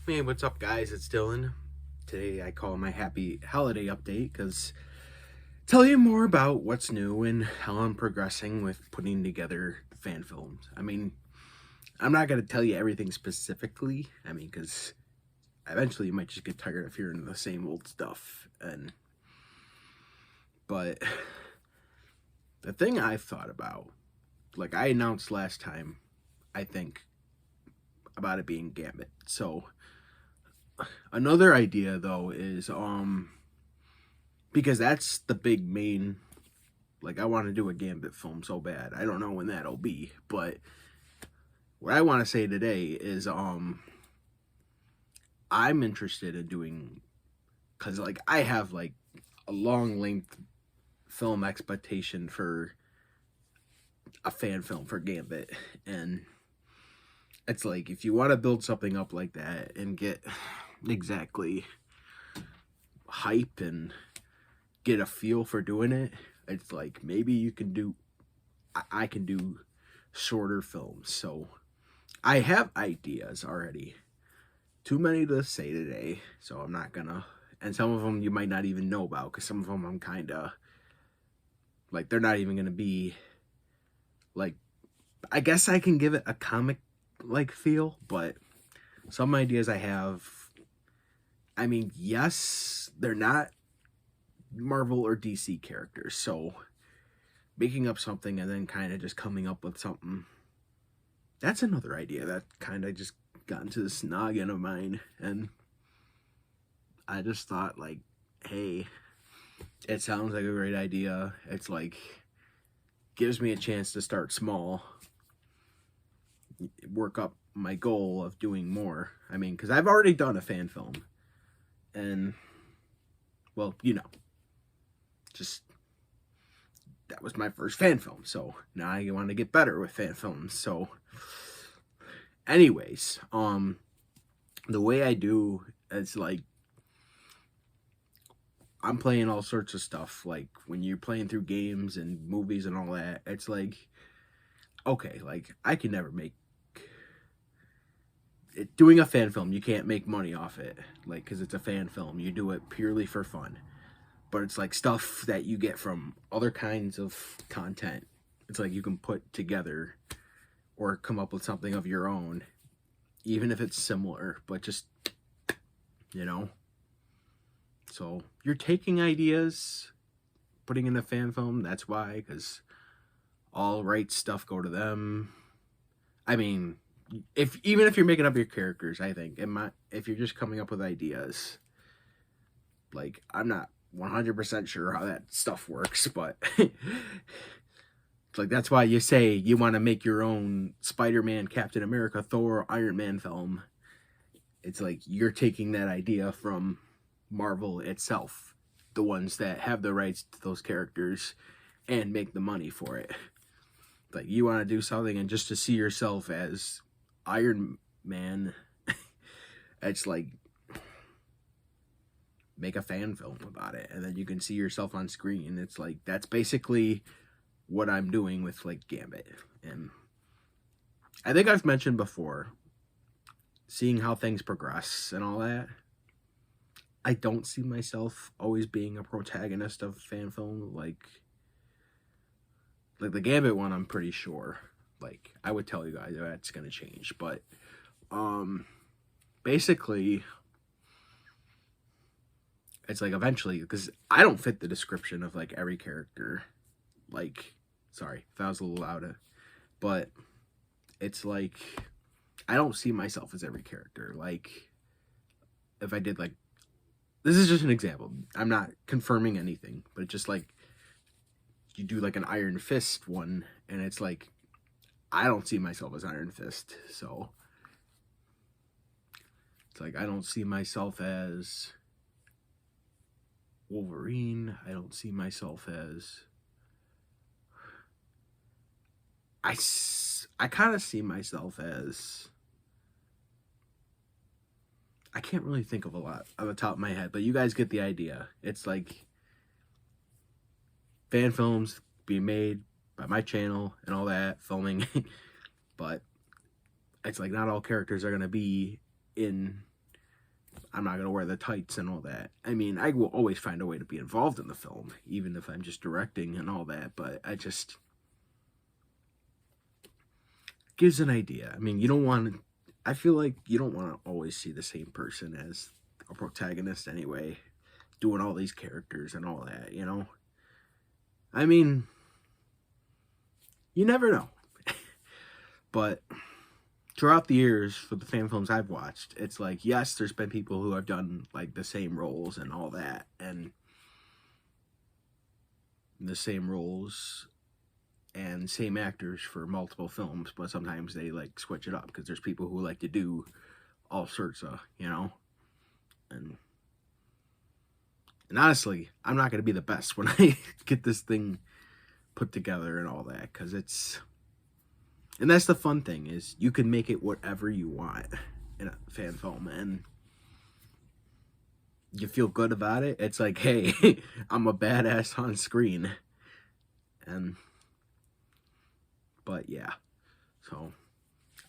Hey, what's up, guys? It's Dylan. Today I call my happy holiday update because tell you more about what's new and how I'm progressing with putting together fan films. I'm not going to tell you everything specifically. Because eventually you might just get tired of hearing the same old stuff. But the thing I've thought about, like I announced last time, I think about it being Gambit. So another idea though is because that's the big main, like I want to do a Gambit film so bad. I don't know when that'll be, but what I want to say today is I'm interested in doing, cuz like I have like a long length film expectation for a fan film for Gambit, and it's like if you want to build something up like that and get exactly hype and get a feel for doing it, it's like maybe you can do I can do shorter films. So I have ideas already. Too many to say today, so I'm not gonna. And some of them you might not even know about because some of them I'm kind of like they're not even gonna be like. I guess I can give it a comic like feel, but some ideas I have. Yes, they're not Marvel or DC characters, so making up something and then kind of just coming up with something. That's another idea that kind of just got into this noggin of mine, and I just thought like, hey, it sounds like a great idea. It's like gives me a chance to start small, work up my goal of doing more. Because I've already done a fan film, and well, just that was my first fan film. So now I want to get better with fan films. So, anyways, the way I do it's like I'm playing all sorts of stuff. Like when you're playing through games and movies and all that, it's like okay, like I can never make it, doing a fan film. You can't make money off it, like because it's a fan film. You do it purely for fun. But it's like stuff that you get from other kinds of content. It's like you can put together or come up with something of your own, even if it's similar, but just you know. So you're taking ideas, putting in a fan film. That's why, because all right stuff go to them. I mean, if even if you're making up your characters, I think if you're just coming up with ideas, like I'm not 100% sure how that stuff works, but it's like that's why you say you want to make your own Spider-Man, Captain America, Thor, Iron Man film. It's like you're taking that idea from Marvel itself, the ones that have the rights to those characters and make the money for it. Like you want to do something and just to see yourself as Iron Man, it's like make a fan film about it and then you can see yourself on screen. It's like that's basically what I'm doing with like Gambit. And I think I've mentioned before, seeing how things progress and all that. I don't see myself always being a protagonist of fan film. Like the Gambit one, I'm pretty sure. Like I would tell you guys that's gonna change, but um, basically, it's like eventually because I don't fit the description of like every character. Like, sorry if that was a little louder, but it's like I don't see myself as every character. Like if I did like this is just an example. I'm not confirming anything, but it's just like you do like an Iron Fist one, and it's like I don't see myself as Iron Fist, so it's like I don't see myself as Wolverine. I don't see myself as I kind of see myself as I can't really think of a lot on the top of my head, but you guys get the idea. It's like fan films being made by my channel and all that filming, but it's like not all characters are gonna be in. I'm not going to wear the tights and all that. I mean, I will always find a way to be involved in the film, even if I'm just directing and all that, but I just gives an idea. I mean, you don't want to, I feel like you don't want to always see the same person as a protagonist anyway, doing all these characters and all that, you know? I mean, you never know. But throughout the years, for the fan films I've watched, it's like, yes, there's been people who have done like the same roles and all that, and the same roles and same actors for multiple films, but sometimes they like switch it up because there's people who like to do all sorts of, you know, and honestly, I'm not going to be the best when I get this thing put together and all that, because and that's the fun thing, is you can make it whatever you want in a fan film, and you feel good about it. It's like, hey, I'm a badass on screen. But yeah, so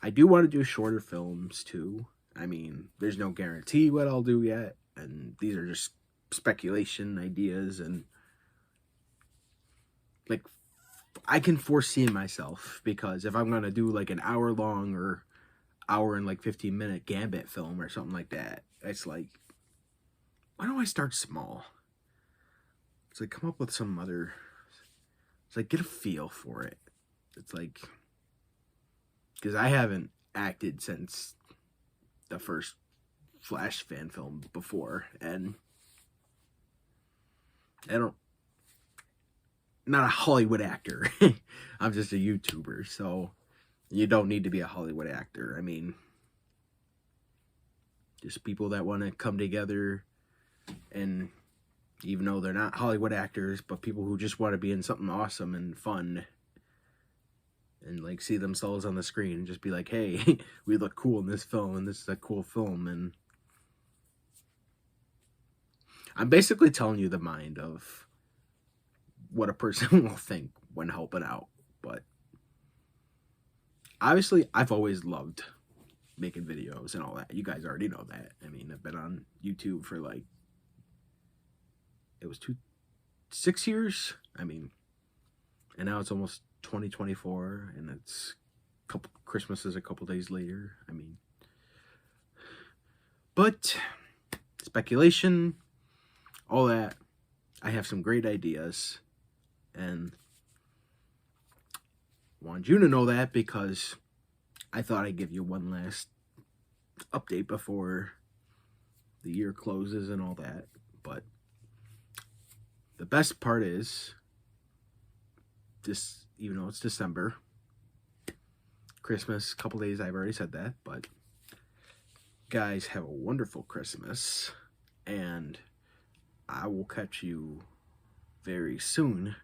I do want to do shorter films too. I mean, there's no guarantee what I'll do yet, and these are just speculation ideas, and like, I can foresee myself, because if I'm gonna do like an hour long or hour and like 15-minute Gambit film or something like that, it's like, why don't I start small? It's like, come up with some other, it's like, get a feel for it. It's like, because I haven't acted since the first Flash fan film before, and not a Hollywood actor. I'm just a YouTuber, so you don't need to be a Hollywood actor. I mean, just people that want to come together, and even though they're not Hollywood actors, but people who just want to be in something awesome and fun, and like see themselves on the screen and just be like, hey, we look cool in this film, and this is a cool film. And I'm basically telling you the mind of what a person will think when helping out. But obviously, I've always loved making videos and all that. You guys already know that. I mean, I've been on YouTube for like, it was 6 years. I mean, and now it's almost 2024, and it's Christmas is a couple days later. I mean, but speculation, all that. I have some great ideas, and wanted you to know that, because I thought I'd give you one last update before the year closes and all that. But the best part is, this, even though it's December, Christmas, couple days, I've already said that, but guys, have a wonderful Christmas, and I will catch you very soon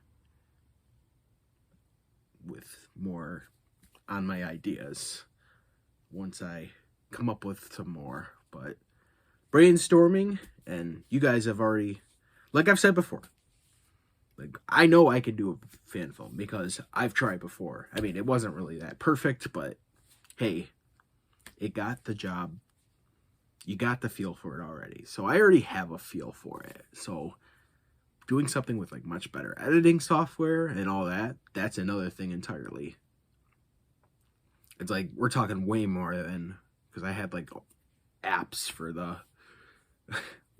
with more on my ideas once I come up with some more. But brainstorming, and you guys have already, like I've said before, like, I know I can do a fan film because I've tried before. I mean, it wasn't really that perfect, but hey, it got the job. You got the feel for it already. So I already have a feel for it. So doing something with like much better editing software and all that, that's another thing entirely. It's like, we're talking way more than, because I had like apps for the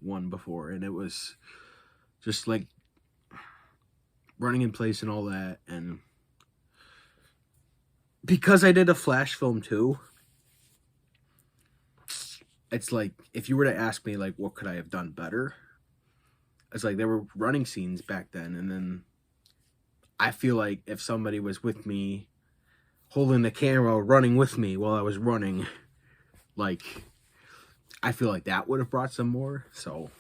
one before, and it was just like running in place and all that. And because I did a Flash film too, it's like, if you were to ask me like, what could I have done better, it's like, there were running scenes back then, and then I feel like if somebody was with me holding the camera, running with me while I was running, like, I feel like that would have brought some more. So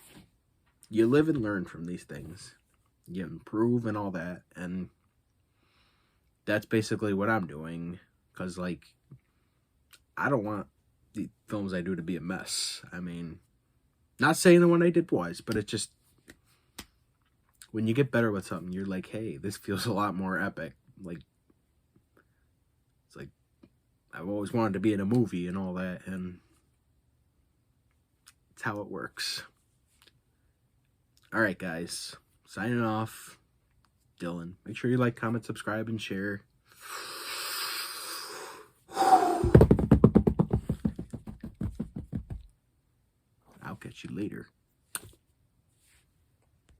you live and learn from these things, you improve and all that, and that's basically what I'm doing. Because like, I don't want the films I do to be a mess. I mean, not saying the one I did was, but it just, when you get better with something, you're like, hey, this feels a lot more epic. Like, it's like, I've always wanted to be in a movie and all that, and That's how it works. All right, guys. Signing off. Dylan. Make sure you like, comment, subscribe, and share. I'll catch you later.